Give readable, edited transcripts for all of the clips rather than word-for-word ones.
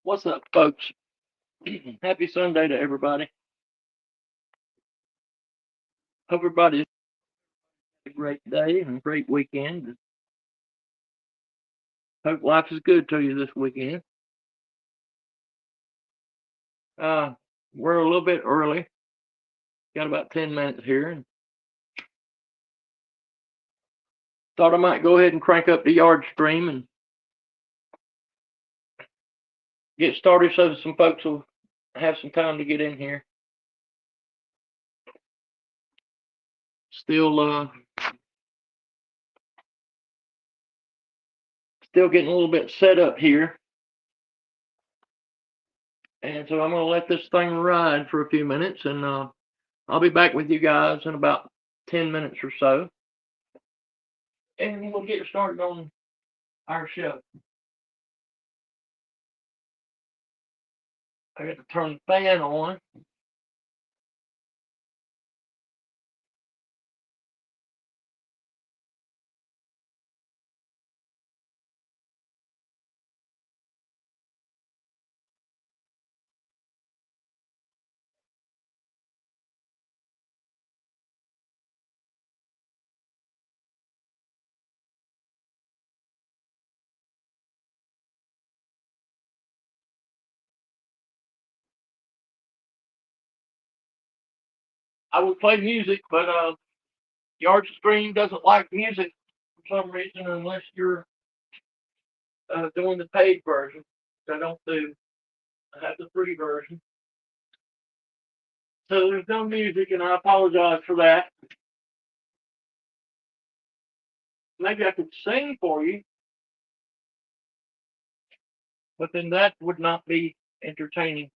What's up, folks? Happy Sunday to everybody. Hope everybody's had a great day and a great weekend. Hope life is good to you this weekend. Uh, we're a little bit early. Got about 10 minutes here, and thought I might go ahead and crank up the yard stream and get started so some folks will have some time to get in here. Still getting a little bit set up here. And so I'm going to let this thing ride for a few minutes, and I'll be back with you guys in about 10 minutes or so. And we'll get started on our show. I got to turn the fan on. I would play music, but Yard Stream doesn't like music for some reason unless you're doing the paid version. I don't do. I have the free version. So there's no music, and I apologize for that. Maybe I could sing for you, but then that would not be entertaining.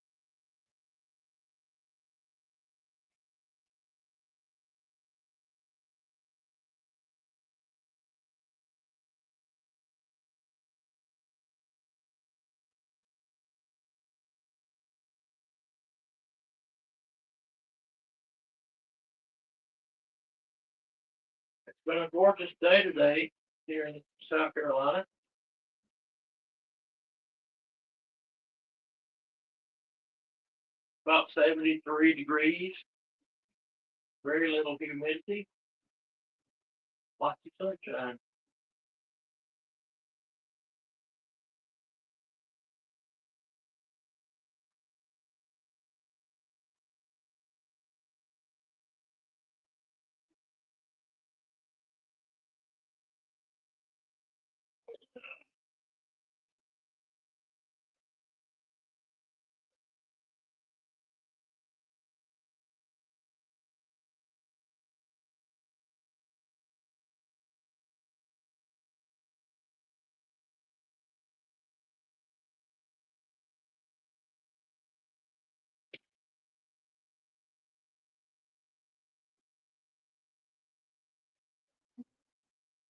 It's been a gorgeous day today here in South Carolina. About 73 degrees, very little humidity, lots of sunshine.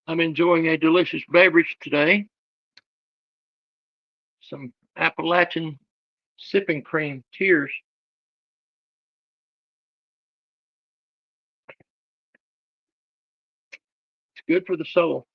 I'm enjoying a delicious beverage today. Some Appalachian sipping cream. Cheers. It's good for the soul.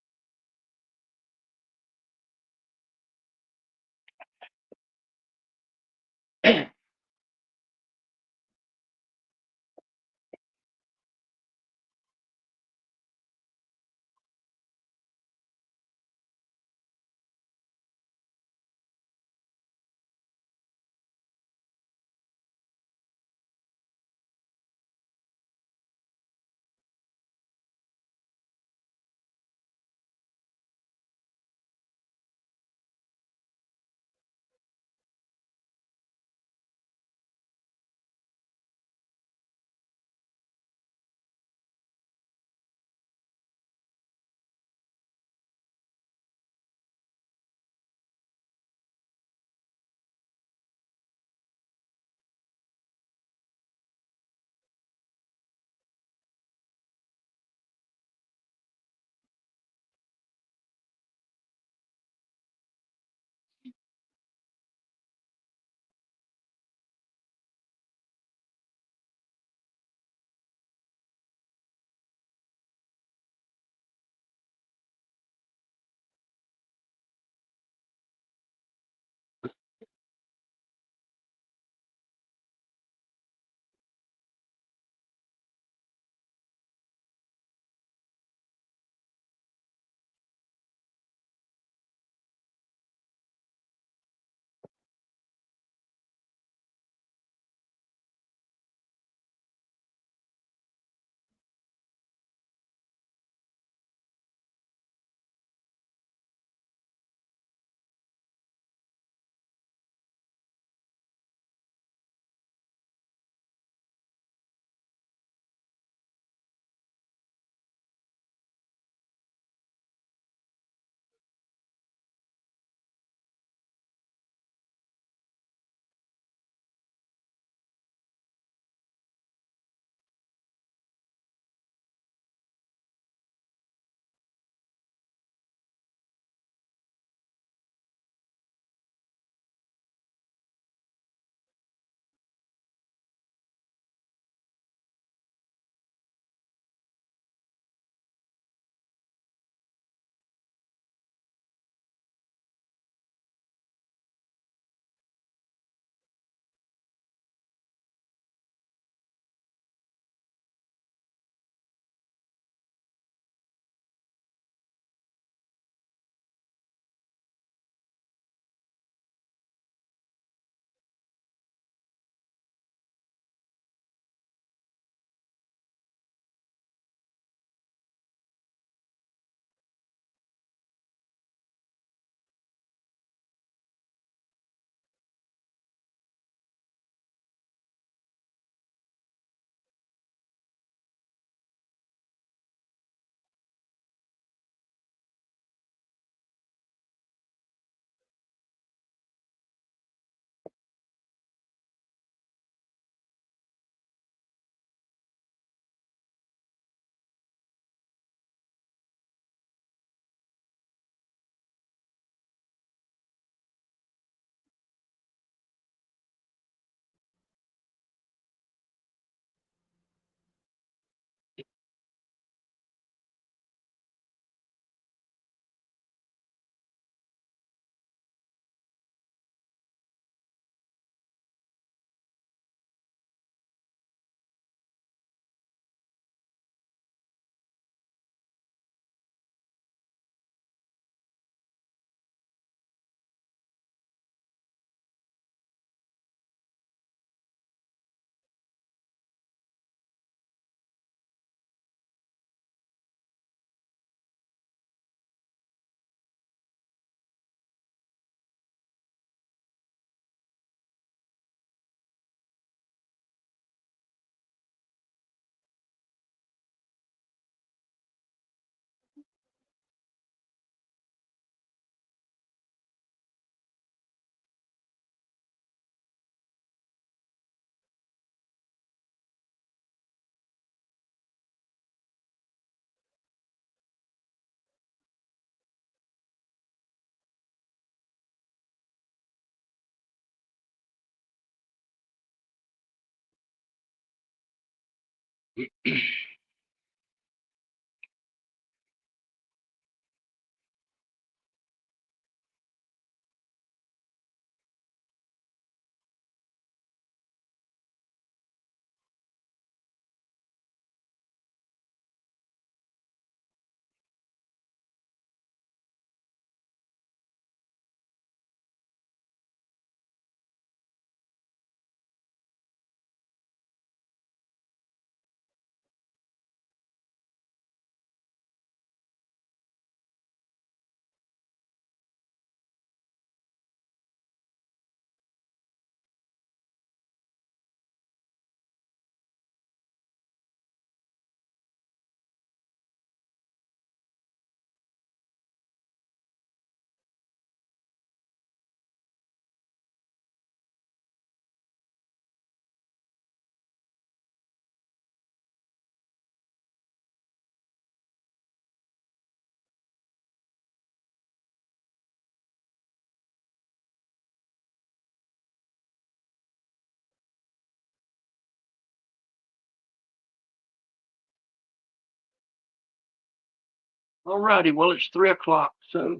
Alrighty, well, it's 3 o'clock, so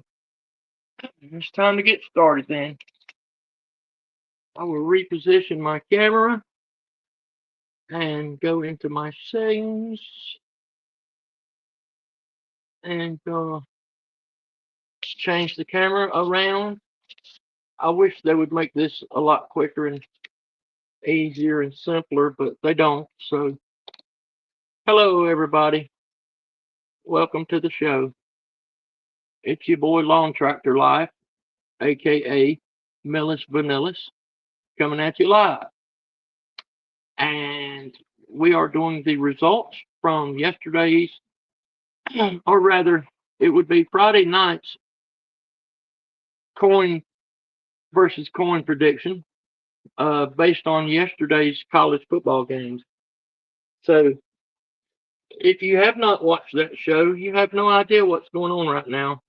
it's time to get started then. I will reposition my camera and go into my settings and change the camera around. I wish they would make this a lot quicker and easier and simpler, but they don't. So, hello, everybody. Welcome to the show. It's your boy Lawn Tractor Life, aka Millis Vanillis, coming at you live. And we are doing the results from yesterday's, or rather, it would be Friday night's coin versus coin prediction based on yesterday's college football games. So, if you have not watched that show, you have no idea what's going on right now.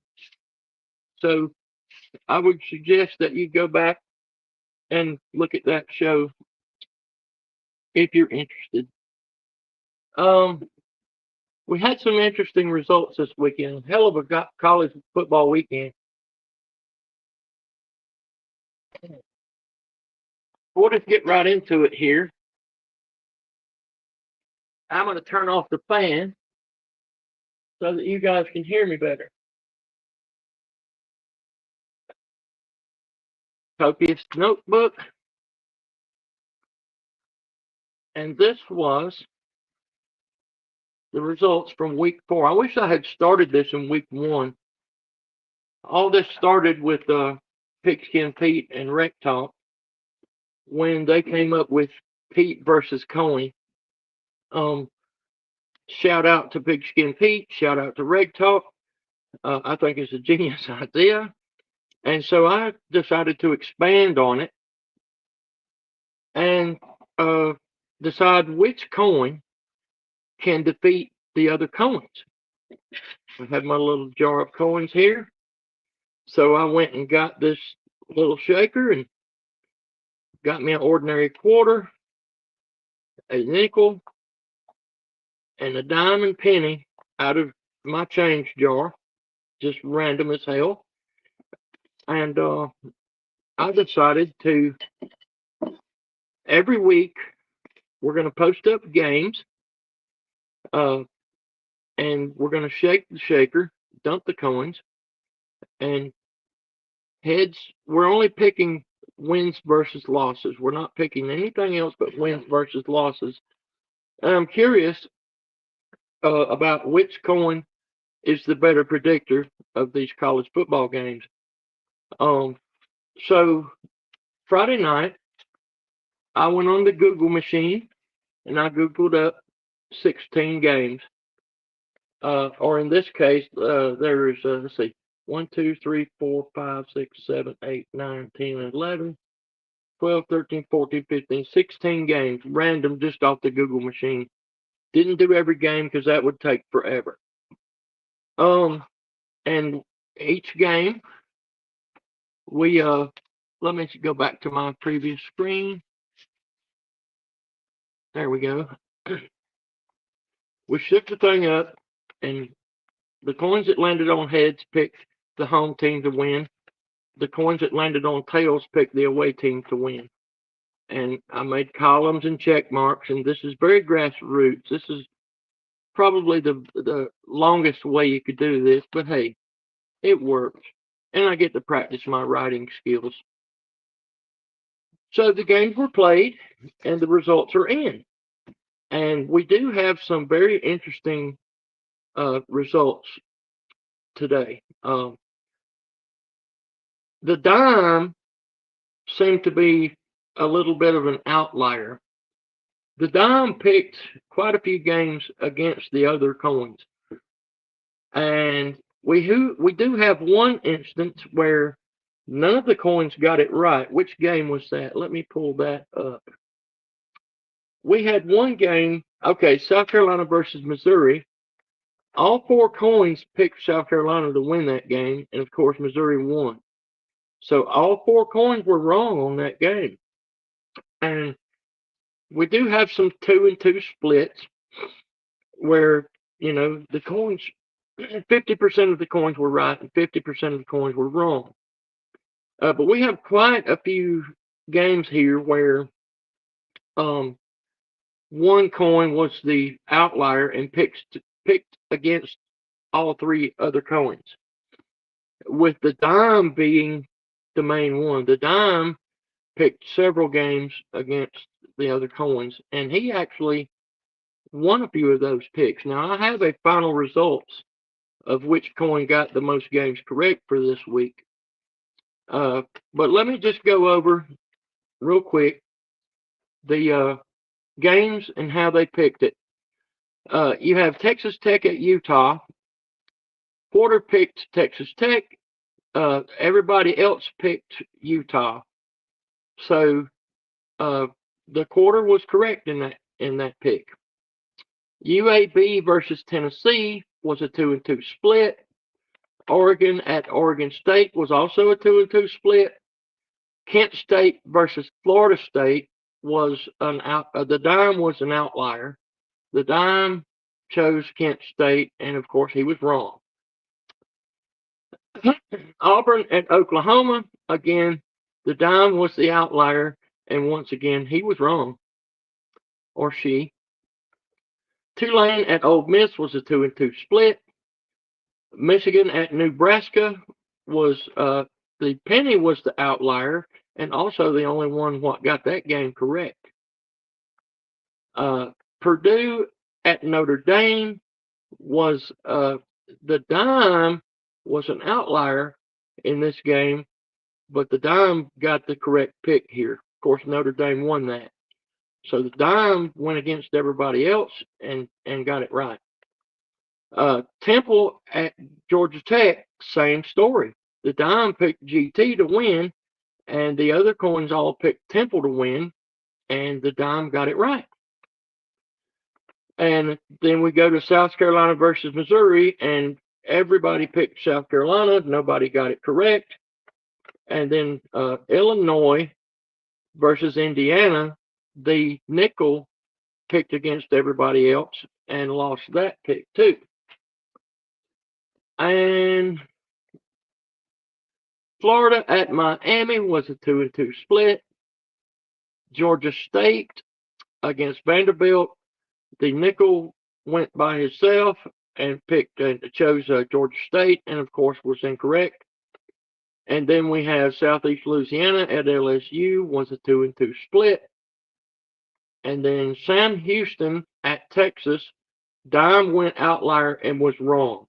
So, I would suggest that you go back and look at that show if you're interested. We had some interesting results this weekend. Hell of a college football weekend. We'll just get right into it here. I'm going to turn off the fan so that you guys can hear me better. Copious notebook. And this was the results from week 4. I wish I had started this in week 1. All this started with Pigskin Pete and Rec Talk when they came up with Pete versus Coney. Shout out to Pigskin Pete. Shout out to Reg Talk. I think it's a genius idea. And so I decided to expand on it and decide which coin can defeat the other coins. I have my little jar of coins here. So I went and got this little shaker and got me an ordinary quarter, a nickel, and a dime and penny out of my change jar, just random as hell. And I decided to, every week, we're going to post up games, and we're going to shake the shaker, dump the coins, and heads, we're only picking wins versus losses. We're not picking anything else but wins versus losses. And I'm curious about which coin is the better predictor of these college football games. So Friday night, I went on the Google machine and I Googled up 16 games. Or in this case, there is, let's see, 1, 2, 3, 4, 5, 6, 7, 8, 9, 10, 11, 12, 13, 14, 15, 16 games, random just off the Google machine. Didn't do every game because that would take forever. And each game, we, let me go back to my previous screen. There we go. We shook the thing up, and the coins that landed on heads picked the home team to win. The coins that landed on tails picked the away team to win. And I made columns and check marks, and this is very grassroots. This is probably the longest way you could do this, but hey, it works. And I get to practice my writing skills. So the games were played, and the results are in. And we do have some very interesting results today. The dime seemed to be a little bit of an outlier. The dime picked quite a few games against the other coins, and we do have one instance where none of the coins got it right. Which game was that? Let me pull that up. We had one game. Okay, South Carolina versus Missouri. All four coins picked South Carolina to win that game, and of course Missouri won. So all four coins were wrong on that game. And we do have some 2-2 splits where, the coins, 50% of the coins were right and 50% of the coins were wrong. But we have quite a few games here where one coin was the outlier and picked against all three other coins, with the dime being the main one. The dime picked several games against the other coins, and he actually won a few of those picks. Now, I have a final results of which coin got the most games correct for this week. But let me just go over real quick the games and how they picked it. You have Texas Tech at Utah. Porter picked Texas Tech. Everybody else picked Utah. So the quarter was correct in that pick. UAB versus Tennessee was a 2-2 split. Oregon at Oregon State was also a 2-2 split. Kent State versus Florida State was the dime was an outlier. The dime chose Kent State, and of course he was wrong. Auburn at Oklahoma, again, the dime was the outlier, and once again he was wrong, or she. Tulane at Ole Miss was a 2-2 split. Michigan at Nebraska was the penny was the outlier, and also the only one what got that game correct. Purdue at Notre Dame was the dime was an outlier in this game, but the dime got the correct pick here. Of course, Notre Dame won that. So the dime went against everybody else and got it right. Temple at Georgia Tech, same story. The dime picked GT to win, and the other coins all picked Temple to win, and the dime got it right. And then we go to South Carolina versus Missouri, and everybody picked South Carolina. Nobody got it correct. And then Illinois versus Indiana, the nickel picked against everybody else and lost that pick too. And Florida at Miami was a 2-2 split. Georgia State against Vanderbilt, the nickel went by himself and chose Georgia State, and of course was incorrect. And then we have Southeast Louisiana at LSU was a 2-2 split. And then Sam Houston at Texas, dime went outlier and was wrong.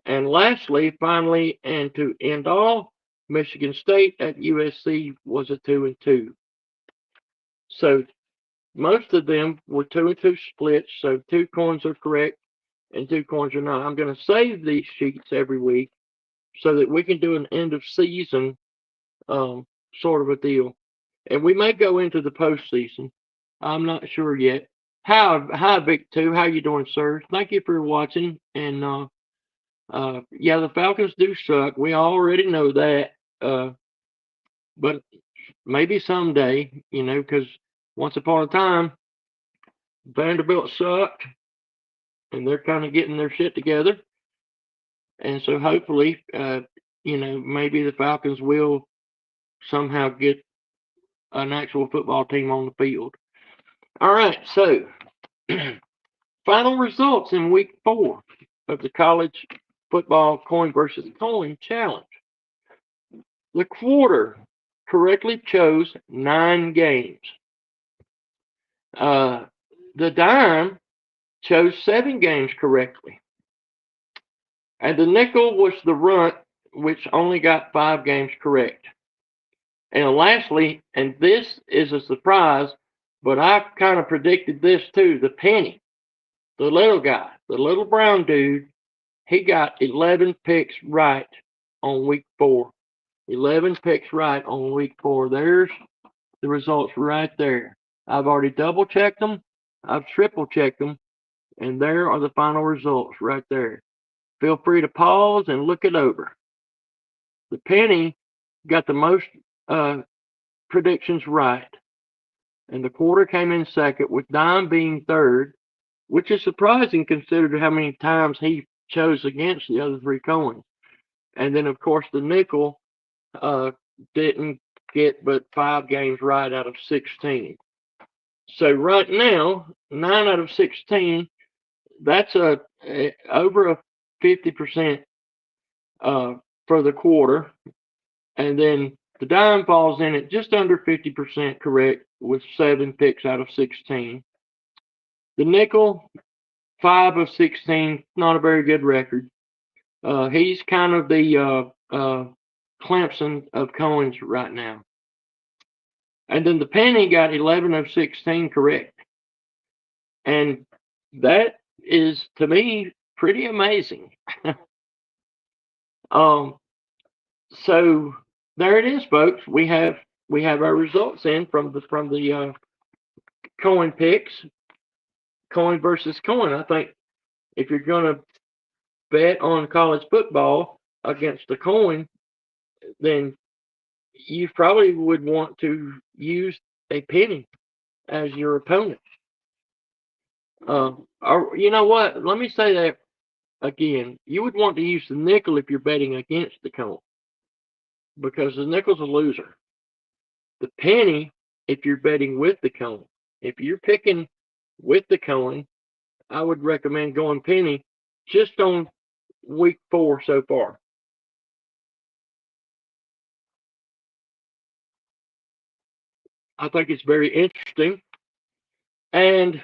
And lastly, finally, and to end all, Michigan State at USC was a 2-2. So most of them were 2-2 splits. So 2 coins are correct and 2 coins are not. I'm going to save these sheets every week so that we can do an end of season sort of a deal. And we may go into the postseason. I'm not sure yet. Hi, Vic 2. How you doing, sir? Thank you for watching. And yeah, the Falcons do suck. We already know that. But maybe someday, because once upon a time, Vanderbilt sucked. and they're kind of getting their shit together. And so hopefully, maybe the Falcons will somehow get an actual football team on the field. All right, so final results in week 4 of the college football coin versus coin challenge. The quarter correctly chose 9 games. The dime chose 7 games correctly. And the nickel was the runt, which only got 5 games correct. And lastly, and this is a surprise, but I kind of predicted this too, the penny, the little guy, the little brown dude, he got 11 picks right on week 4. 11 picks right on week 4. There's the results right there. I've already double checked them. I've triple checked them. And there are the final results right there. Feel free to pause and look it over. The penny got the most predictions right. And the quarter came in second, with dime being third, which is surprising considering how many times he chose against the other 3 coins. And then, of course, the nickel didn't get but 5 games right out of 16. So right now, 9 out of 16, that's over a 50% for the quarter. And then the dime falls in at just under 50% correct with 7 picks out of 16. The nickel, 5 of 16, not a very good record. He's kind of the Clemson of coins right now. And then the penny got 11 of 16 correct. And that is, to me, pretty amazing. So there it is, folks. We have our results in from the coin picks, coin versus coin. I think if you're going to bet on college football against the coin, then you probably would want to use a penny as your opponent. Or you know what? Let me say that again. You would want to use the nickel if you're betting against the coin, because the nickel's a loser. The penny if you're betting with the coin. If you're picking with the coin, I would recommend going penny just on week 4 so far. I think it's very interesting. And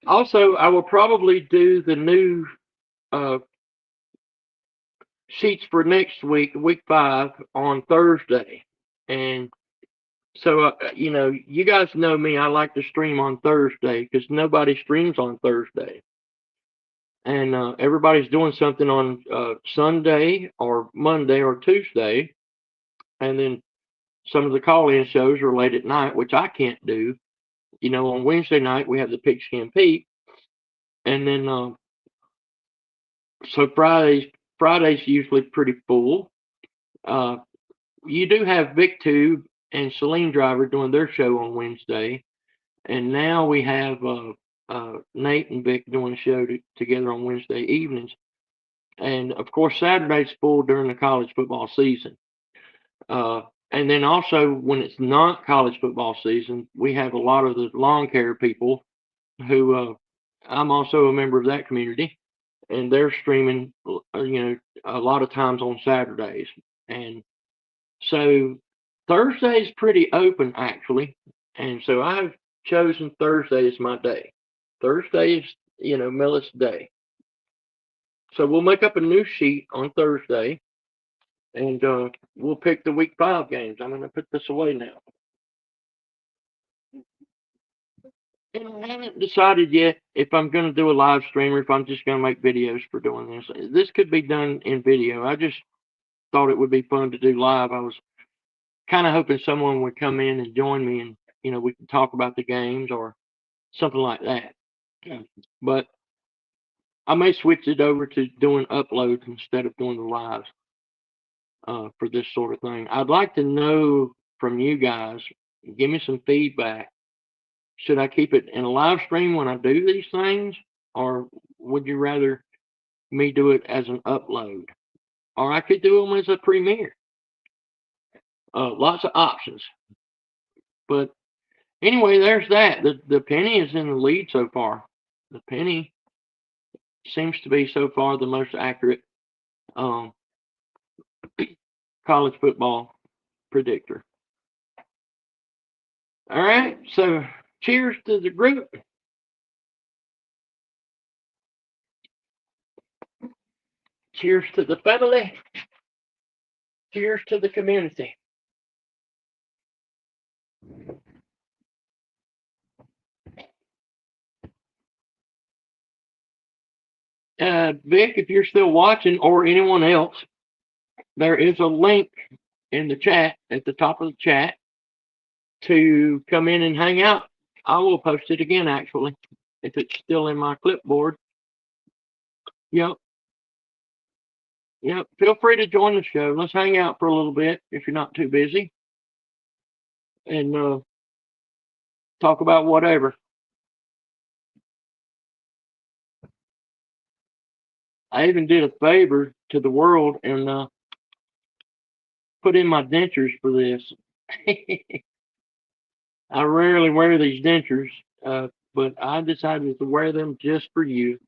also, I will probably do the new sheets for next week, week 5, on Thursday. And so, you guys know me. I like to stream on Thursday because nobody streams on Thursday. And everybody's doing something on Sunday or Monday or Tuesday. And then some of the call-in shows are late at night, which I can't do. On Wednesday night, we have the Pigskin Pete. And then, so Friday's usually pretty full. You do have VicTube and Celine Driver doing their show on Wednesday. And now we have Nate and Vic doing a show together on Wednesday evenings. And, of course, Saturday's full during the college football season. And then also, when it's not college football season, we have a lot of the lawn care people who I'm also a member of that community, and they're streaming, a lot of times on Saturdays. And so Thursday is pretty open, actually. And so I've chosen Thursday as my day. Thursday is, Millet's day. So we'll make up a new sheet on Thursday. And we'll pick the week 5 games. I'm going to put this away now. And I haven't decided yet if I'm going to do a live stream or if I'm just going to make videos for doing this. This could be done in video. I just thought it would be fun to do live. I was kind of hoping someone would come in and join me and, we could talk about the games or something like that. But I may switch it over to doing uploads instead of doing the lives. For this sort of thing. I'd like to know from you guys, give me some feedback. Should I keep it in a live stream when I do these things? or would you rather me do it as an upload? Or I could do them as a premiere. Lots of options. But anyway, there's that. The penny is in the lead so far. The penny seems to be so far the most accurate um, college football predictor. All right, so cheers to the group. Cheers to the family. Cheers to the community. Vic, if you're still watching, or anyone else, there is a link in the chat at the top of the chat to come in and hang out. I will post it again, actually, if it's still in my clipboard. Yep. Yep. Feel free to join the show. Let's hang out for a little bit if you're not too busy, and talk about whatever. I even did a favor to the world and put in my dentures for this. I rarely wear these dentures, but I decided to wear them just for you,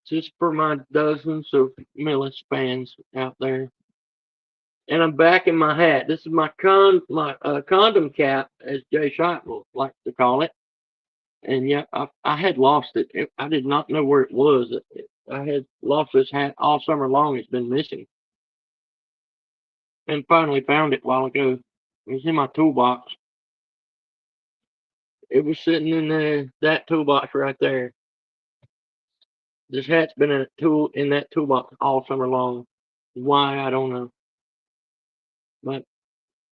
just for my dozens of Millis fans out there. And I'm back in my hat. This is my condom cap, as Jay Schott will like to call it. And yeah, I had lost it. I did not know where it was. I had lost this hat all summer long. It's been missing, and finally found it a while ago. It was in my toolbox. It was sitting in that toolbox right there. This hat's been in that toolbox all summer long. Why, I don't know. But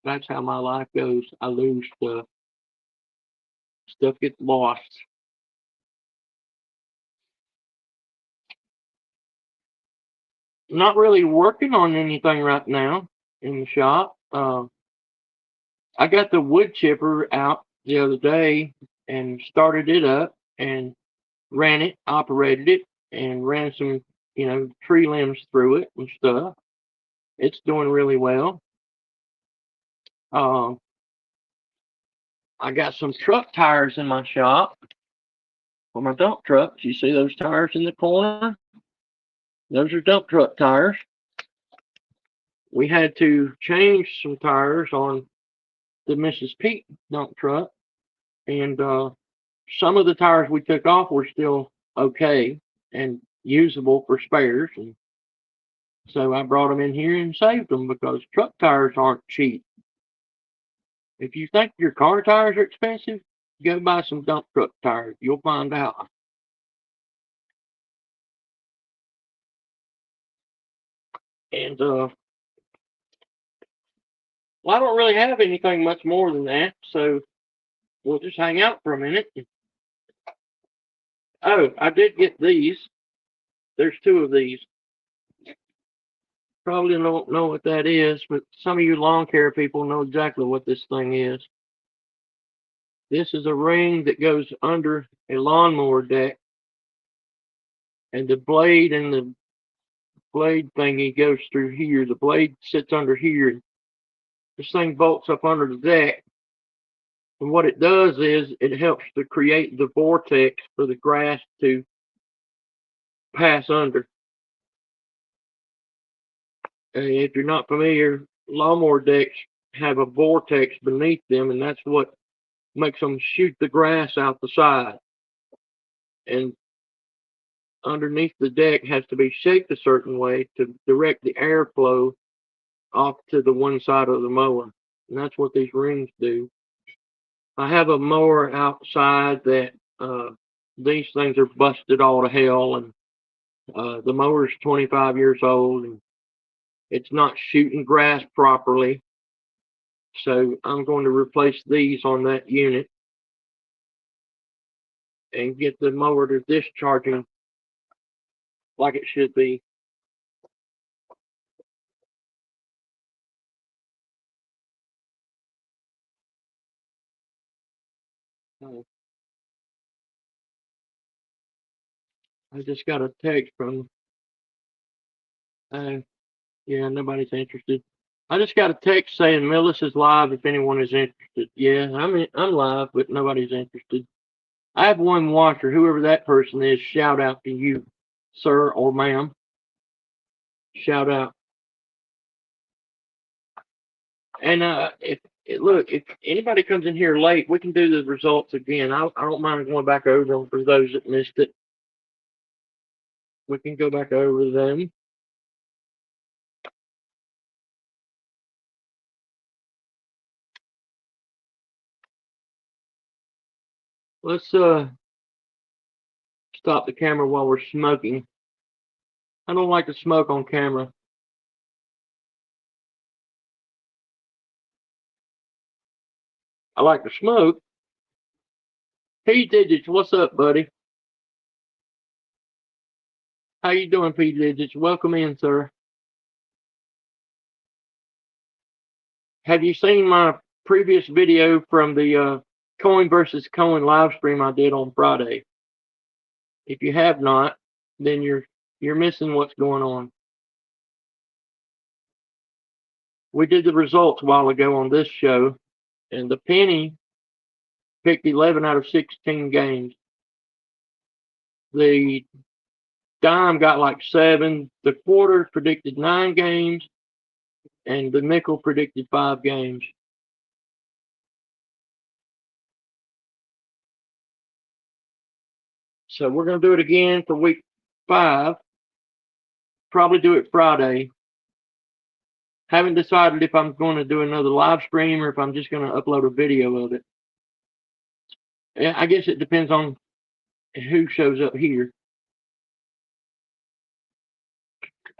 that's how my life goes. I lose stuff. Stuff gets lost. Not really working on anything right now in the shop. I got the wood chipper out the other day and started it up and ran it, operated it, and ran some, tree limbs through it and stuff. It's doing really well. Um, I got some truck tires in my shop for my dump trucks. You see those tires in the corner? Those are dump truck tires. We had to change some tires on the Mrs. Pete dump truck, and some of the tires we took off were still okay and usable for spares, and so I brought them in here and saved them because truck tires aren't cheap. If you think your car tires are expensive, go buy some dump truck tires. You'll find out. And well, I don't really have anything much more than that, so we'll just hang out for a minute. Oh, I did get these. There's two of these. Probably don't know what that is, but some of you lawn care people know exactly what this thing is. This is a ring that goes under a lawnmower deck, and the blade and the blade thingy goes through here. The blade sits under here. This thing bolts up under the deck, and what it does is it helps to create the vortex for the grass to pass under. If you're not familiar, lawnmower decks have a vortex beneath them, and that's what makes them shoot the grass out the side. And underneath the deck has to be shaped a certain way to direct the airflow off to the one side of the mower. And that's what these rings do. I have a mower outside that these things are busted all to hell, and the mower's 25 years old, and it's not shooting grass properly. So I'm going to replace these on that unit and get the mower to discharging like it should be. I just got a text from, yeah, nobody's interested. I just got a text saying Millis is live if anyone is interested. Yeah, I'm live, but nobody's interested. I have one watcher, whoever that person is, shout out to you, sir or ma'am. Shout out. And if anybody comes in here late, we can do the results again. I don't mind going back over them for those that missed it. We can go back over them. Let's stop the camera while we're smoking. I don't like to smoke on camera. I like to smoke. P Digits, what's up, buddy? How you doing, P Digits? Welcome in, sir. Have you seen my previous video from the coin versus coin live stream I did on Friday? If you have not, then you're missing what's going on. We did the results a while ago on this show, and the penny picked 11 out of 16 games. The dime got like 7. The quarter predicted 9 games, and the nickel predicted 5 games. So we're going to do it again for week 5. Probably do it Friday. Haven't decided if I'm going to do another live stream or if I'm just going to upload a video of it. I guess it depends on who shows up here.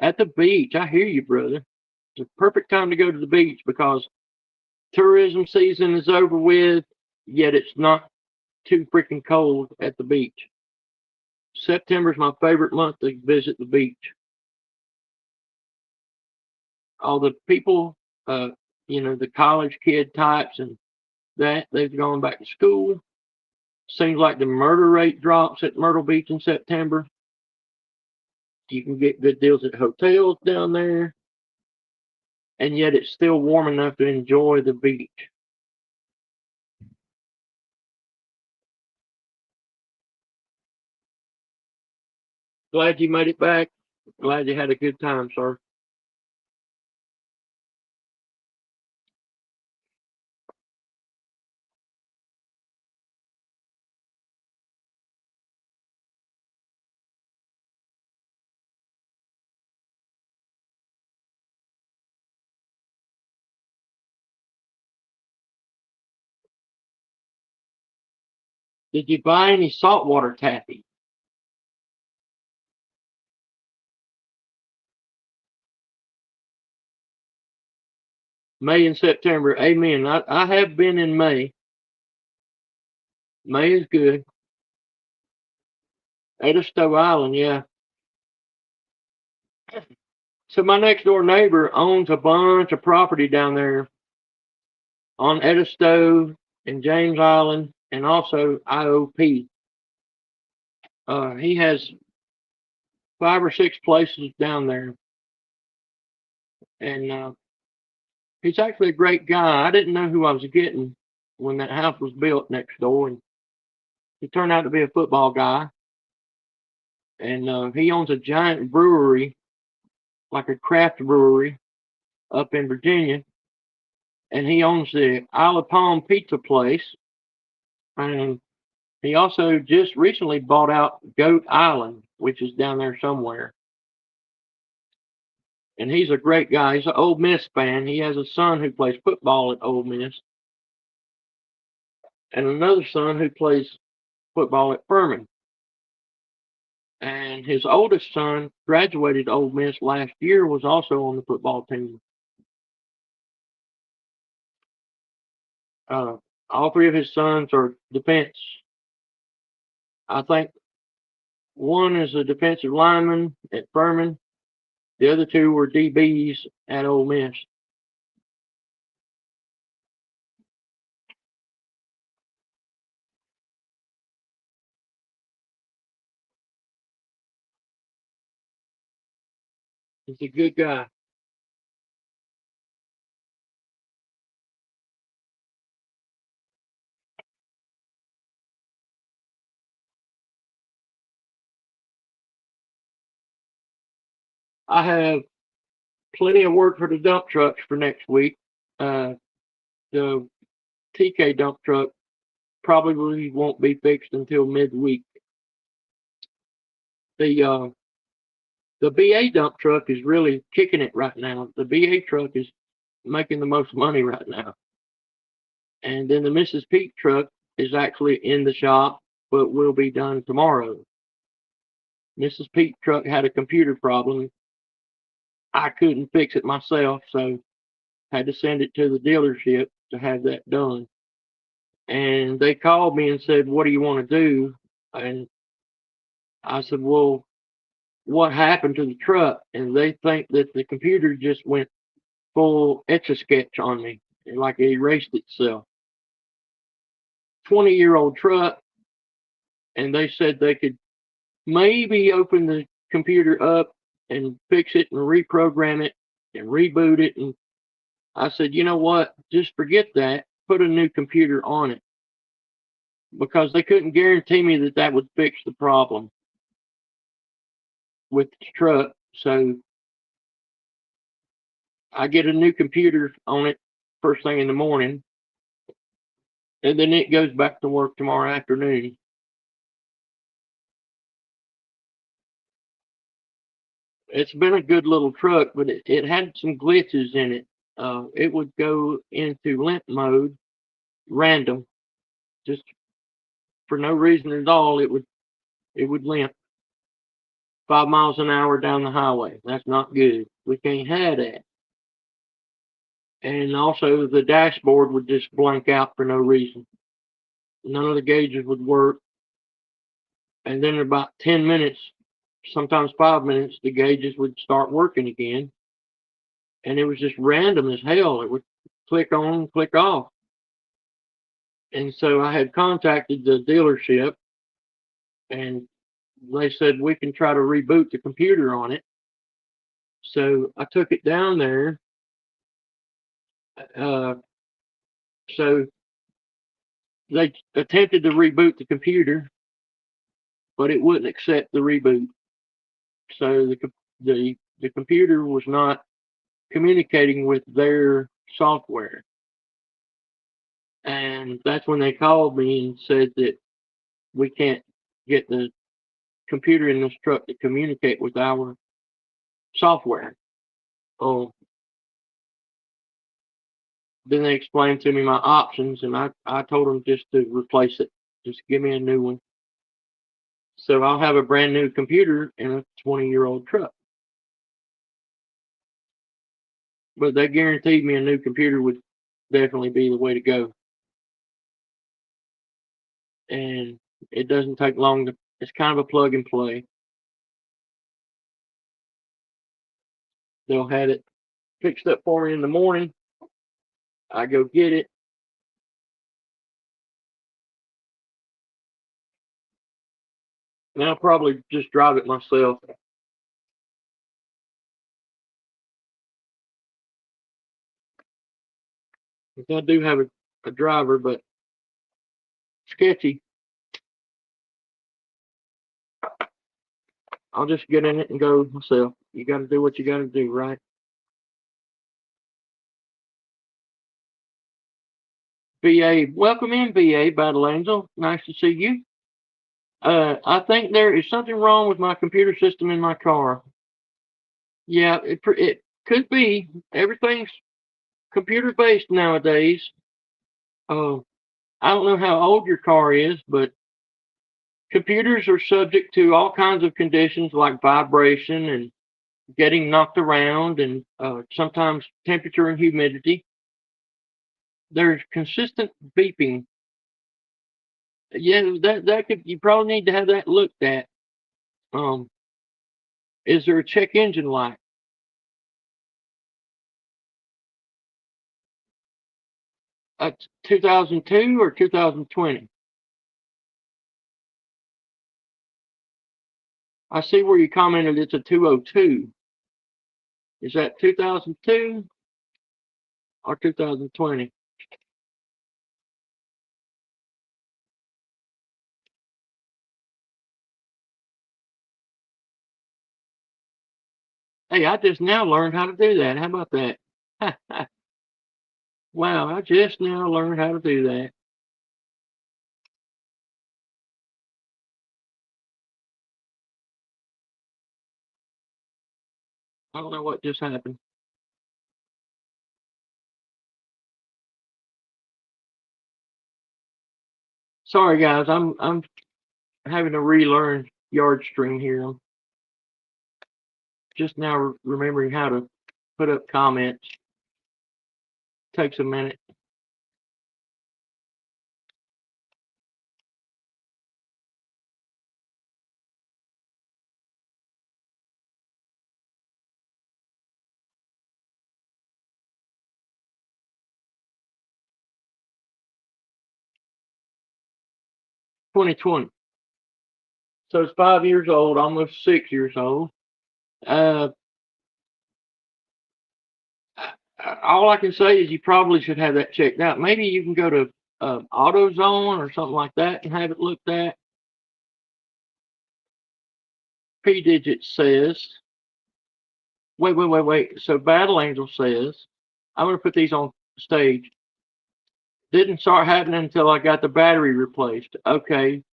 At the beach, I hear you, brother. It's a perfect time to go to the beach because tourism season is over with, yet it's not too freaking cold at the beach. September is my favorite month to visit the beach. All the people, the college kid types and that, they've gone back to school. Seems like the murder rate drops at Myrtle Beach in September. You can get good deals at hotels down there, and yet it's still warm enough to enjoy the beach. Glad you made it back. Glad you had a good time, sir. Did you buy any saltwater taffy? May and September. Amen. I have been in May. May is good. Edisto Island, yeah. So my next door neighbor owns a bunch of property down there on Edisto and James Island and also IOP. He has 5 or 6 places down there. And he's actually a great guy. I didn't know who I was getting when that house was built next door. And he turned out to be a football guy. And he owns a giant brewery, like a craft brewery up in Virginia. And he owns the Isle of Palm pizza place. And he also just recently bought out Goat Island, which is down there somewhere. And he's a great guy. He's an Ole Miss fan. He has a son who plays football at Ole Miss, and another son who plays football at Furman. And his oldest son graduated Ole Miss last year, was also on the football team. All 3 of his sons are defense. I think one is a defensive lineman at Furman. The other 2 were DBs at Ole Miss. He's a good guy. I have plenty of work for the dump trucks for next week. The TK dump truck probably won't be fixed until midweek. The BA dump truck is really kicking it right now. The BA truck is making the most money right now. And then the Mrs. Pete truck is actually in the shop, but will be done tomorrow. Mrs. Pete truck had a computer problem. I couldn't fix it myself, so had to send it to the dealership to have that done. And they called me and said, "What do you want to do?" And I said, "Well, what happened to the truck?" And they think that the computer just went full Etch-a-Sketch on me, like it erased itself. 20-year-old truck, and they said they could maybe open the computer up and fix it and reprogram it and reboot it. And I said, you know what? Just forget that. Put a new computer on it, because they couldn't guarantee me that that would fix the problem with the truck. So I get a new computer on it first thing in the morning, and then it goes back to work tomorrow afternoon. It's been a good little truck, but it had some glitches in it. It would go into limp mode, random, just for no reason at all. It would limp 5 miles an hour down the highway. That's not good. We can't have that. And also the dashboard would just blank out for no reason. None of the gauges would work. And then in about 10 minutes, sometimes 5 minutes, the gauges would start working again. And it was just random as hell. It would click on, click off. And so I had contacted the dealership, and they said we can try to reboot the computer on it. So I took it down there. So they attempted to reboot the computer, but it wouldn't accept the reboot. So the computer was not communicating with their software. And that's when they called me and said that we can't get the computer in this truck to communicate with our software. Oh, then they explained to me my options, and I told them just to replace it. Just give me a new one. So I'll have a brand new computer in a 20-year-old truck. But they guaranteed me a new computer would definitely be the way to go. And it doesn't take long to, it's kind of a plug and play. They'll have it fixed up for me in the morning. I go get it. And I'll probably just drive it myself. I do have a driver, but sketchy. I'll just get in it and go myself. You got to do what you got to do, right? BA, welcome in, BA Battle Angel. Nice to see you. I think there is something wrong with my computer system in my car. Yeah, it could be. Everything's computer based nowadays. Oh, I don't know how old your car is, but computers are subject to all kinds of conditions like vibration and getting knocked around, and sometimes temperature and humidity. There's consistent beeping. Yeah, that could, you probably need to have that looked at. Um, is there a check engine light? 2002 or 2020? I see where you commented it's a 202. Is that 2002 or 2020? Hey, I just now learned how to do that. How about that? Wow, I just now learned how to do that. I don't know what just happened. Sorry guys, I'm having to relearn yard stream here. I'm just now remembering how to put up comments. Takes a minute. '2020. So it's 5 years old, almost 6 years old. Uh, all I can say is you probably should have that checked out. Maybe you can go to AutoZone or something like that and have it looked at. P Digit says, wait. So Battle Angel says, I'm going to put these on stage. Didn't start happening until I got the battery replaced. Okay,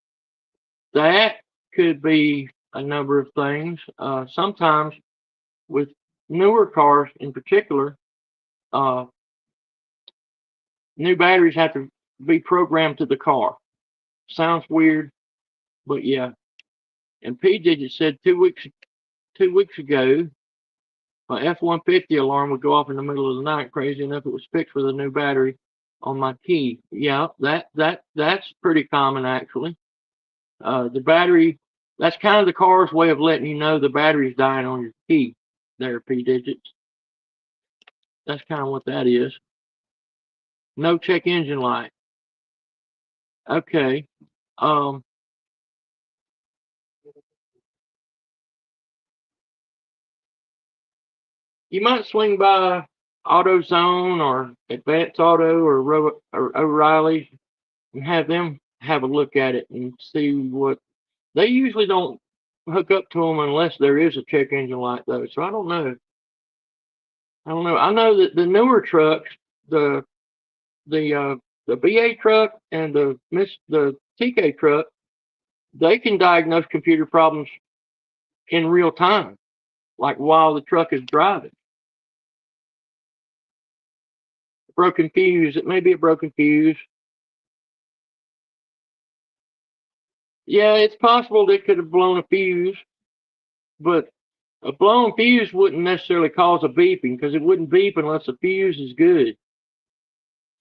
that could be a number of things. Sometimes with newer cars in particular, uh, new batteries have to be programmed to the car. Sounds weird, but yeah. And P Digit said 2 weeks ago, my F-150 alarm would go off in the middle of the night. Crazy enough, it was fixed with a new battery on my key. Yeah, that's pretty common actually. The battery, that's kind of the car's way of letting you know the battery's dying on your key. There, P Digits. That's kind of what that is. No check engine light. Okay. Um, you might swing by AutoZone or Advance Auto or O'Reilly and have them have a look at it and see what they usually don't hook up to them unless there is a check engine light though. So I don't know. I don't know. I know that the newer trucks, the the uh, the BA truck and the TK truck, they can diagnose computer problems in real time, like while the truck is driving. Broken fuse. It may be a broken fuse. Yeah, it's possible they could have blown a fuse, but a blown fuse wouldn't necessarily cause a beeping because it wouldn't beep unless the fuse is good.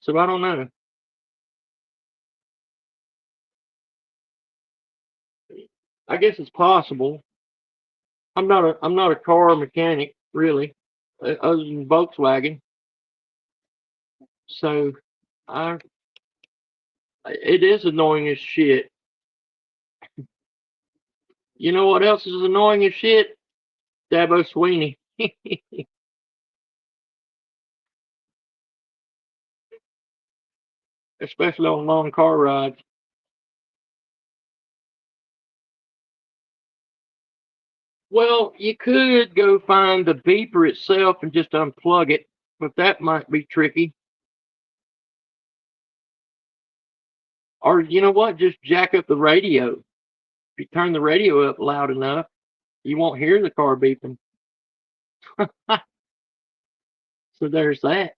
So I don't know. I guess it's possible. I'm not a car mechanic really, other than Volkswagen. So I it is annoying as shit. You know what else is annoying as shit? Dabo Sweeney. Especially on long car rides. Well, you could go find the beeper itself and just unplug it, but that might be tricky. Or you know what? Just jack up the radio. If you turn the radio up loud enough, you won't hear the car beeping. So there's that.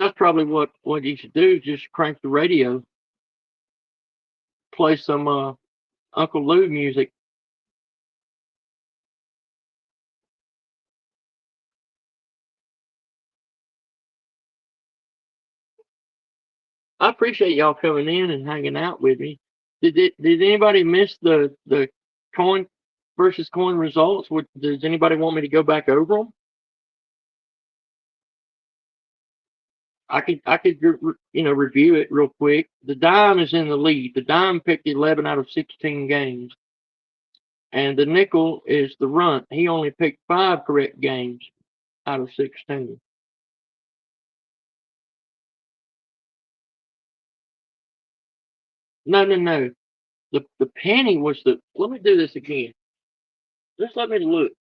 That's probably what you should do. Just crank the radio, play some Uncle Lou music. I appreciate y'all coming in and hanging out with me. Did anybody miss the coin versus coin results? Does anybody want me to go back over them? I could review it real quick. The dime is in the lead. The dime picked 11 out of 16 games, and the nickel is the runt. He only picked 5 correct games out of 16. No, no, no. The penny was the. Let me do this again. Just let me look.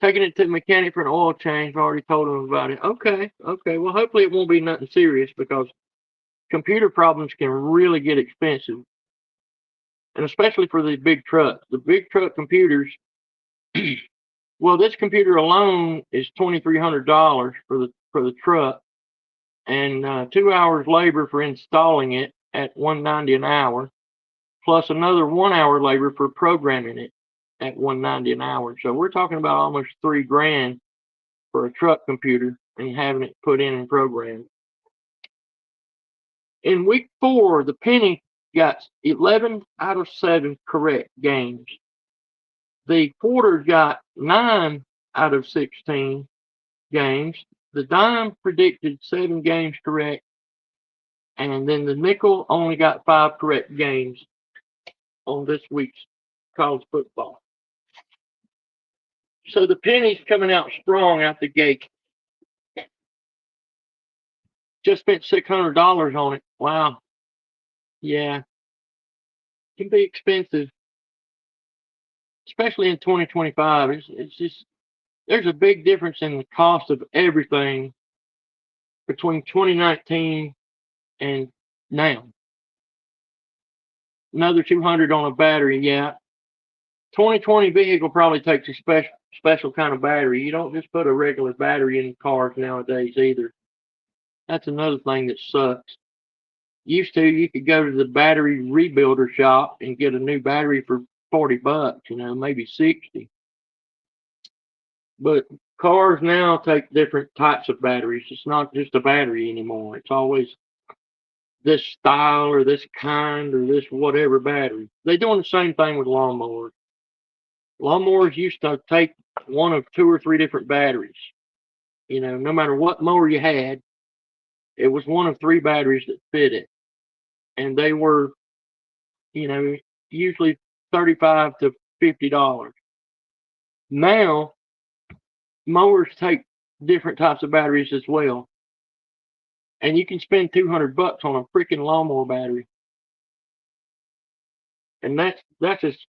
Taking it to the mechanic for an oil change. I've already told him about it. Okay, okay. Well, hopefully it won't be nothing serious because computer problems can really get expensive, and especially for the big trucks. The big truck computers. Well, this computer alone is $2,300 for the truck, and 2 hours labor for installing it at $190 an hour, plus another 1 hour labor for programming it at $190 an hour. So we're talking about almost $3,000 for a truck computer and having it put in and programmed. In week 4, the penny got 11 out of 7 correct games. The quarter got 9 out of 16 games. The dime predicted 7 games correct, and then the nickel only got 5 correct games on this week's college football. So the penny's coming out strong out the gate. Just spent $600 on it. Wow. Yeah. It can be expensive, especially in 2025. It's just, there's a big difference in the cost of everything between 2019 and now. Another 200 on a battery, yeah. 2020 vehicle probably takes a special kind of battery. You don't just put a regular battery in cars nowadays either. That's another thing that sucks. Used to, you could go to the battery rebuilder shop and get a new battery for $40, maybe 60. But cars now take different types of batteries. It's not just a battery anymore. It's always this style or this kind or this whatever battery. They're doing the same thing with lawnmowers. Lawnmowers used to take one of 2 or 3 different batteries. No matter what mower you had, it was one of 3 batteries that fit it. And they were, usually $35 to $50. Now, mowers take different types of batteries as well. And you can spend $200 on a freaking lawnmower battery. And that's just,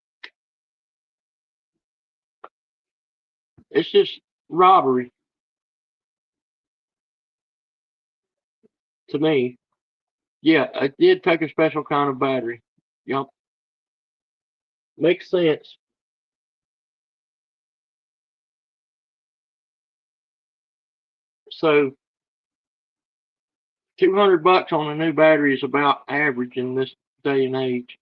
it's just robbery to me. Yeah, it did take a special kind of battery. Yep. Makes sense. So $200 on a new battery is about average in this day and age.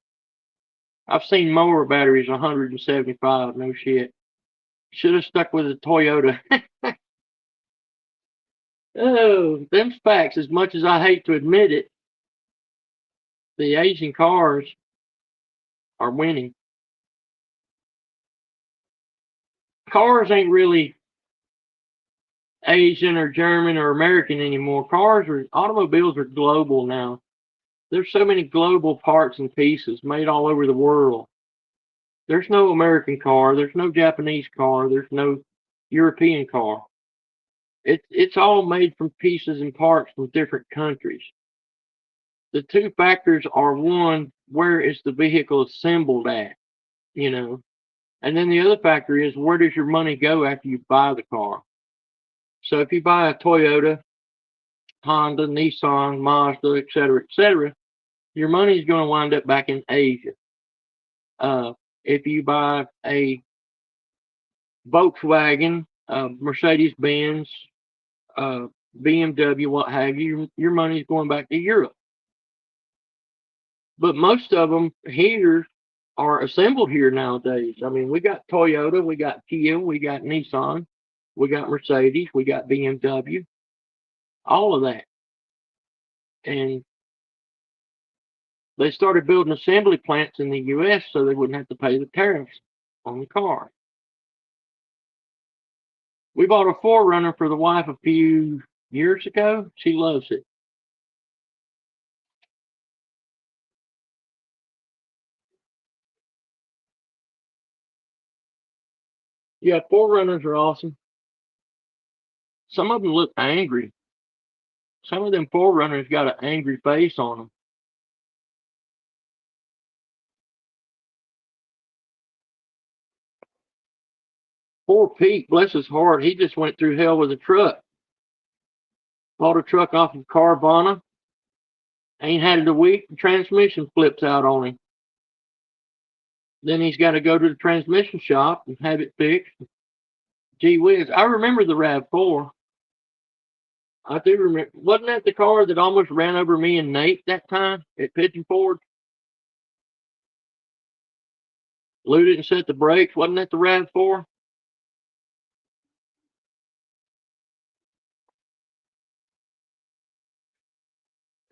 I've seen mower batteries 175. No shit. Should have stuck with a Toyota. Oh, them specs. As much as I hate to admit it, the Asian cars are winning. Cars ain't really Asian or German or American anymore. Automobiles are global now. There's so many global parts and pieces made all over the world. There's no American car. There's no Japanese car. There's no European car. It's all made from pieces and parts from different countries. The two factors are, one, where is the vehicle assembled at, and then the other factor is, where does your money go after you buy the car? So if you buy a Toyota, Honda, Nissan, Mazda, etc., your money is going to wind up back in Asia. If you buy a Volkswagen, Mercedes Benz, BMW, what have you, your money is going back to Europe. But most of them here are assembled here nowadays. I mean, we got Toyota, we got Kia, we got Nissan, we got Mercedes, we got BMW, all of that. And they started building assembly plants in the U.S. so they wouldn't have to pay the tariffs on the car. We bought a 4Runner for the wife a few years ago. She loves it. Yeah, 4Runners are awesome. Some of them look angry. Some of them 4Runners got an angry face on them. Poor Pete, bless his heart, he just went through hell with a truck. Bought a truck off of Carvana. Ain't had it a week, the transmission flips out on him. Then he's got to go to the transmission shop and have it fixed. Gee whiz, I remember the RAV4. I do remember. Wasn't that the car that almost ran over me and Nate that time at Pigeon Forge? Lou didn't set the brakes. Wasn't that the RAV4?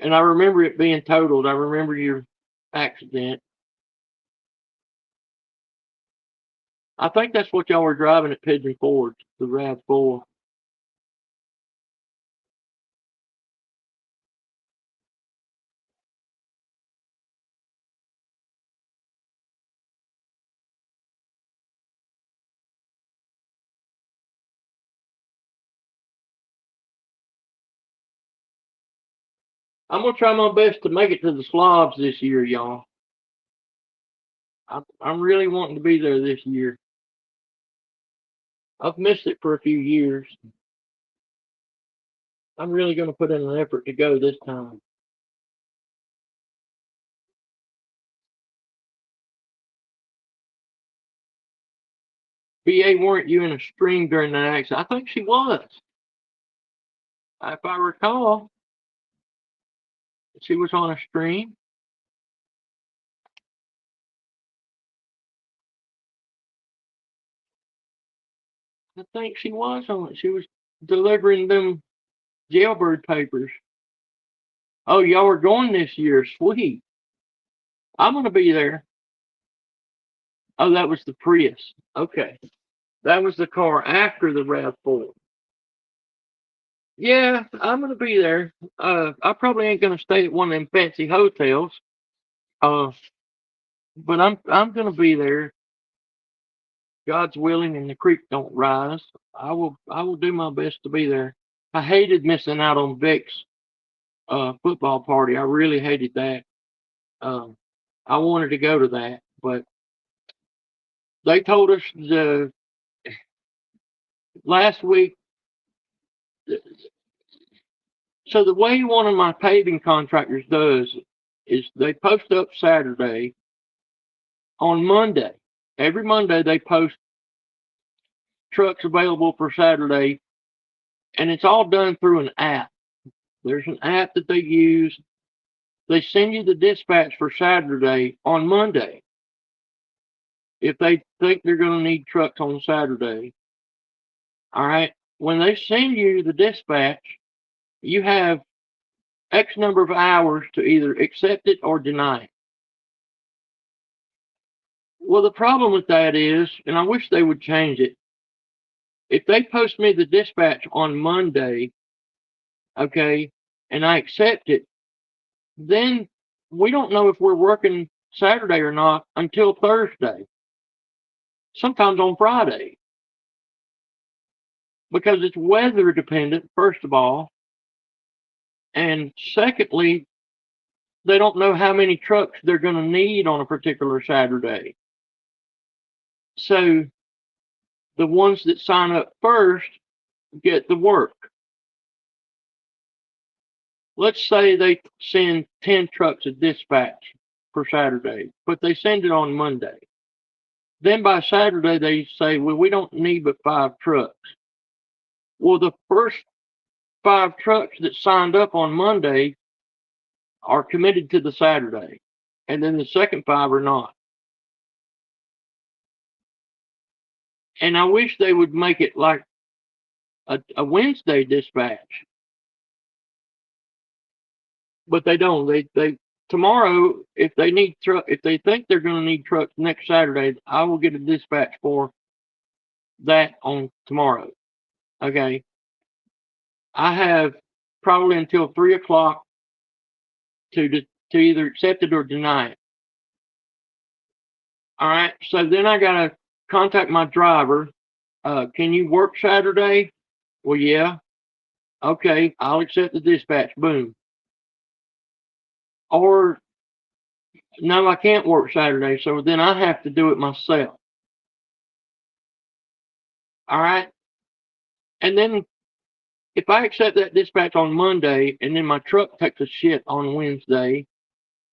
And I remember it being totaled. I remember your accident. I think that's what y'all were driving at Pigeon Forge, the RAV4. I'm gonna try my best to make it to the slobs this year, y'all. I'm really wanting to be there this year. I've missed it for a few years. I'm really gonna put in an effort to go this time. BA, weren't you in a stream during that accident? I think she was. If I recall, she was on a stream. I think she was on it. She was delivering them jailbird papers. Oh, y'all are going this year. Sweet. I'm going to be there. Oh, that was the Prius. Okay. That was the car after the RAV4. Yeah, I'm going to be there. I probably ain't going to stay at one of them fancy hotels. Uh, but I'm going to be there. God's willing and the creek don't rise. I will do my best to be there. I hated missing out on Vic's football party. I really hated that. Um, I wanted to go to that, but they told us the last week. So the way one of my paving contractors does is they post up Saturday. On Monday, every Monday they post trucks available for Saturday, and it's all done through an app. There's an app that they use. They send you the dispatch for Saturday on Monday if they think they're going to need trucks on Saturday. All right. When they send you the dispatch, you have X number of hours to either accept it or deny it. Well, the problem with that is, and I wish they would change it, if they post me the dispatch on Monday, okay, and I accept it, then we don't know if we're working Saturday or not until Thursday, sometimes on Friday, because it's weather dependent, first of all. And secondly, they don't know how many trucks they're going to need on a particular Saturday. So the ones that sign up first get the work. Let's say they send 10 trucks of dispatch for Saturday, but they send it on Monday. Then by Saturday, they say, well, we don't need but 5 trucks. Well, the first 5 trucks that signed up on Monday are committed to the Saturday, and then the second 5 are not. And I wish they would make it like a Wednesday dispatch, but they don't. They tomorrow, if they need truck, if they think they're going to need trucks next Saturday, I will get a dispatch for that on tomorrow. Okay. I have probably until 3 o'clock to either accept it or deny it. All right. So then I gotta contact my driver. Can you work Saturday? Well, yeah. Okay, I'll accept the dispatch. Boom. Or no, I can't work Saturday, so then I have to do it myself. All right. And then if I accept that dispatch on Monday and then my truck takes a shit on Wednesday,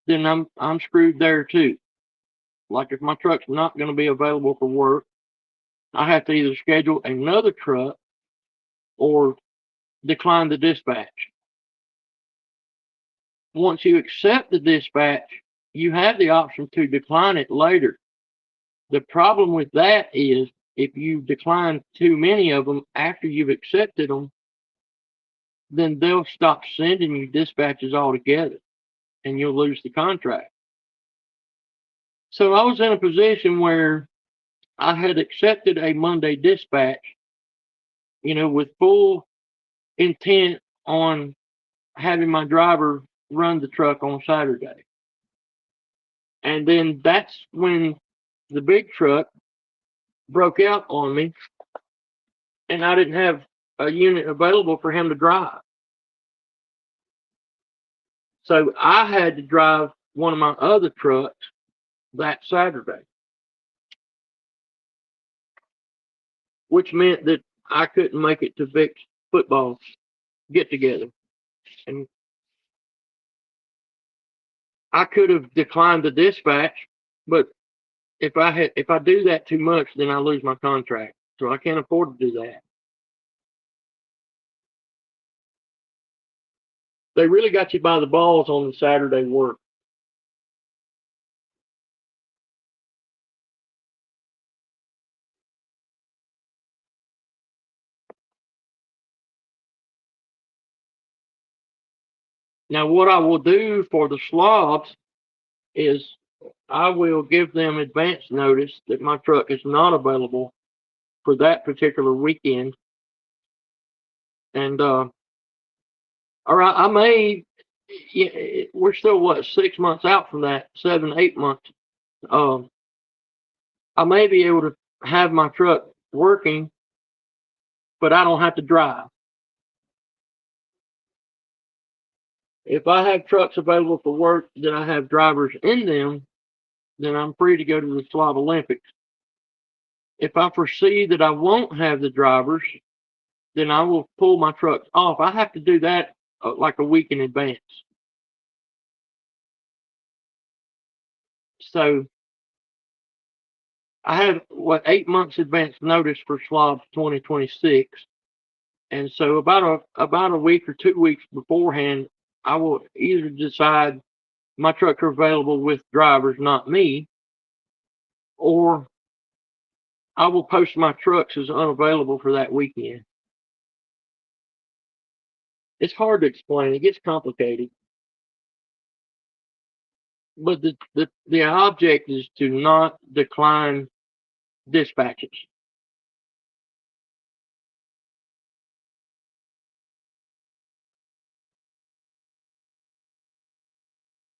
then I'm screwed there too. Like if my truck's not going to be available for work, I have to either schedule another truck or decline the dispatch. Once you accept the dispatch, you have the option to decline it later. The problem with that is if you decline too many of them after you've accepted them, then they'll stop sending you dispatches altogether and you'll lose the contract. So I was in a position where I had accepted a Monday dispatch, with full intent on having my driver run the truck on Saturday. And then that's when the big truck broke out on me and I didn't have a unit available for him to drive. So I had to drive one of my other trucks that Saturday, which meant that I couldn't make it to Vic's football get together. And I could have declined the dispatch, but if I do that too much, then I lose my contract. So I can't afford to do that. They really got you by the balls on the Saturday work. Now, what I will do for the slobs is I will give them advance notice that my truck is not available for that particular weekend. And, all right, I may, yeah, we're still, what, 6 months out from that, 7, 8 months. Um, I may be able to have my truck working, but I don't have to drive. If I have trucks available for work that I have drivers in them, then I'm free to go to the Slav Olympics. If I foresee that I won't have the drivers, then I will pull my trucks off. I have to do that like a week in advance. So I have 8 months advance notice for Slav 2026, and so about a week or 2 weeks beforehand, I will either decide my trucks are available with drivers, not me, or I will post my trucks as unavailable for that weekend. It's hard to explain. It gets complicated. But the object is to not decline dispatches.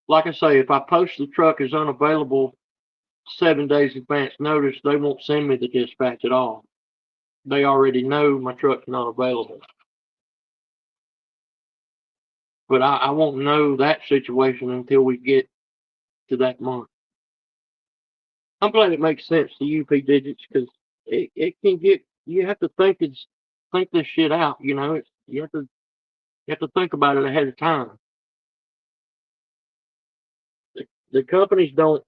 Like I say, if I post the truck as unavailable 7 days advance notice, they won't send me the dispatch at all. They already know my truck's not available. But I won't know that situation until we get to that month. I'm glad it makes sense to UP digits because it can get, you have to think this shit out. You have to think about it ahead of time. The companies don't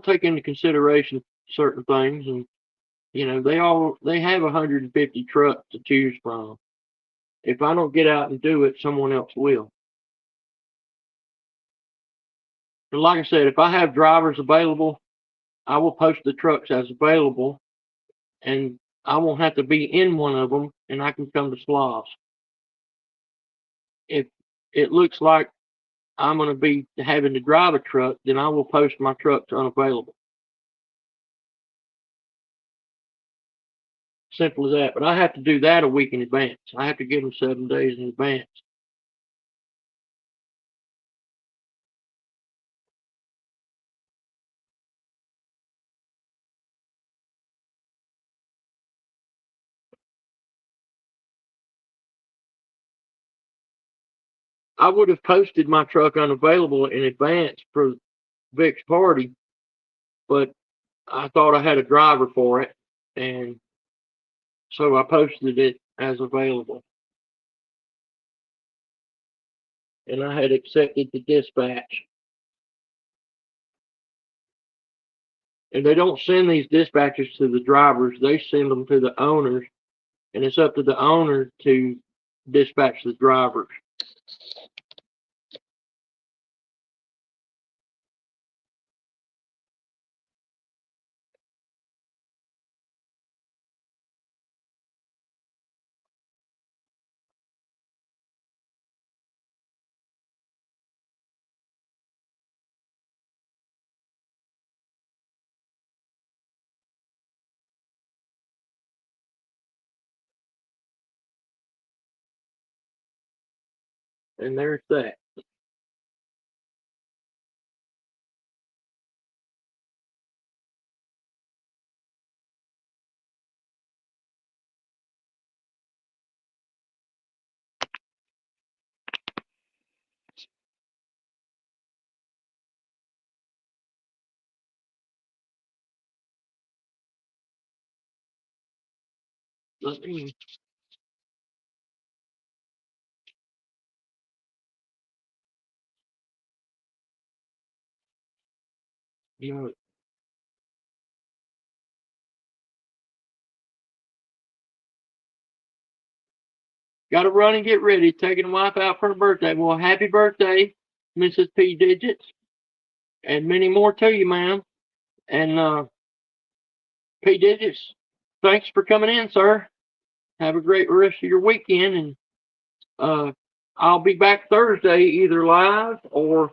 take into consideration certain things, and they have 150 trucks to choose from. If I don't get out and do it, someone else will. But like I said, if I have drivers available, I will post the trucks as available, and I won't have to be in one of them, and I can come to Slavs. If it looks like I'm going to be having to drive a truck, then I will post my trucks unavailable. simple as that. But I have to do that a week in advance. I have to give them 7 days in advance. I would have posted my truck unavailable in advance for Vic's party, but I thought I had a driver for it, and so I posted it as available. And I had accepted the dispatch. And they don't send these dispatches to the drivers, they send them to the owners, and it's up to the owner to dispatch the drivers. And there's that. Let me, you know, got to run and get ready. Taking the wife out for her birthday. Well, happy birthday, Mrs. P. Digits, and many more to you, ma'am. And P. Digits, thanks for coming in, sir. Have a great rest of your weekend, and I'll be back Thursday, either live or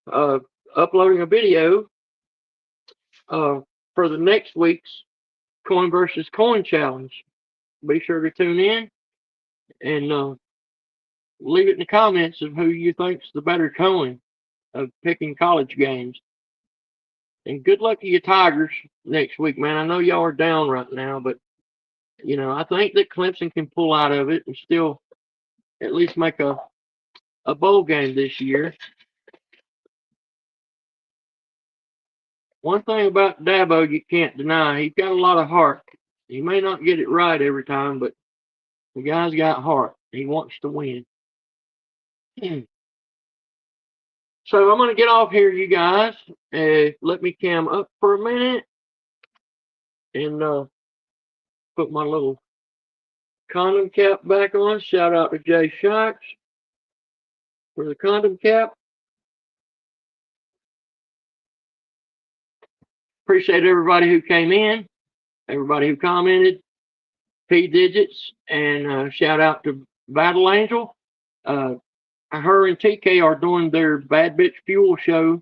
uploading a video for the next week's Coin versus Coin challenge. Be sure to tune in and leave it in the comments of who you think's the better coin of picking college games. And good luck to you Tigers next week, man. I know y'all are down right now, but you know, I think that Clemson can pull out of it and still at least make a bowl game this year. One thing about Dabo you can't deny, he's got a lot of heart. He may not get it right every time, but the guy's got heart. He wants to win. So I'm going to get off here, you guys. Let me cam up for a minute and put my little condom cap back on. Shout out to Jay Shocks for the condom cap. Appreciate everybody who came in, everybody who commented, P Digits, and shout out to Battle Angel. Her and TK are doing their Bad Bitch Fuel show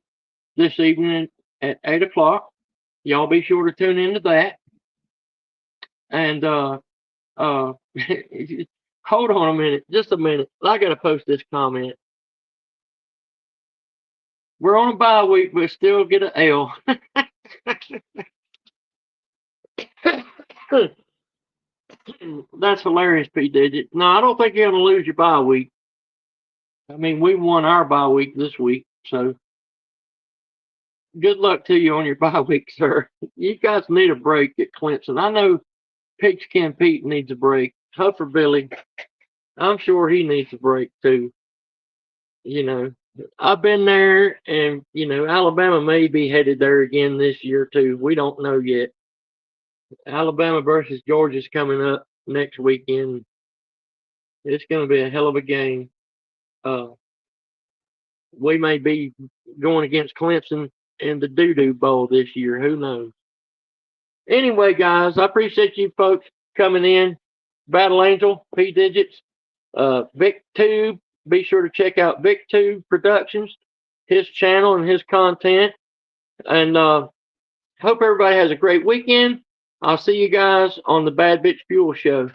this evening at 8 o'clock. Y'all be sure to tune into that. And hold on a minute, just a minute. I got to post this comment. We're on a bye week, but still get an L. That's hilarious, P Digit. No, I don't think you're going to lose your bye week. I mean, we won our bye week this week, so good luck to you on your bye week, sir. You guys need a break at Clemson. I know Pigskin Pete needs a break. Huffer Billy, I'm sure he needs a break too. You know, I've been there, and you know, Alabama may be headed there again this year too. We don't know yet. Alabama versus Georgia's coming up next weekend. It's going to be a hell of a game. We may be going against Clemson in the Doo-Doo Bowl this year. Who knows? Anyway, guys, I appreciate you folks coming in. Battle Angel, P Digits, VicTube. Be sure to check out VicTube Productions, his channel and his content. And hope everybody has a great weekend. I'll see you guys on the Bad Bitch Fuel show.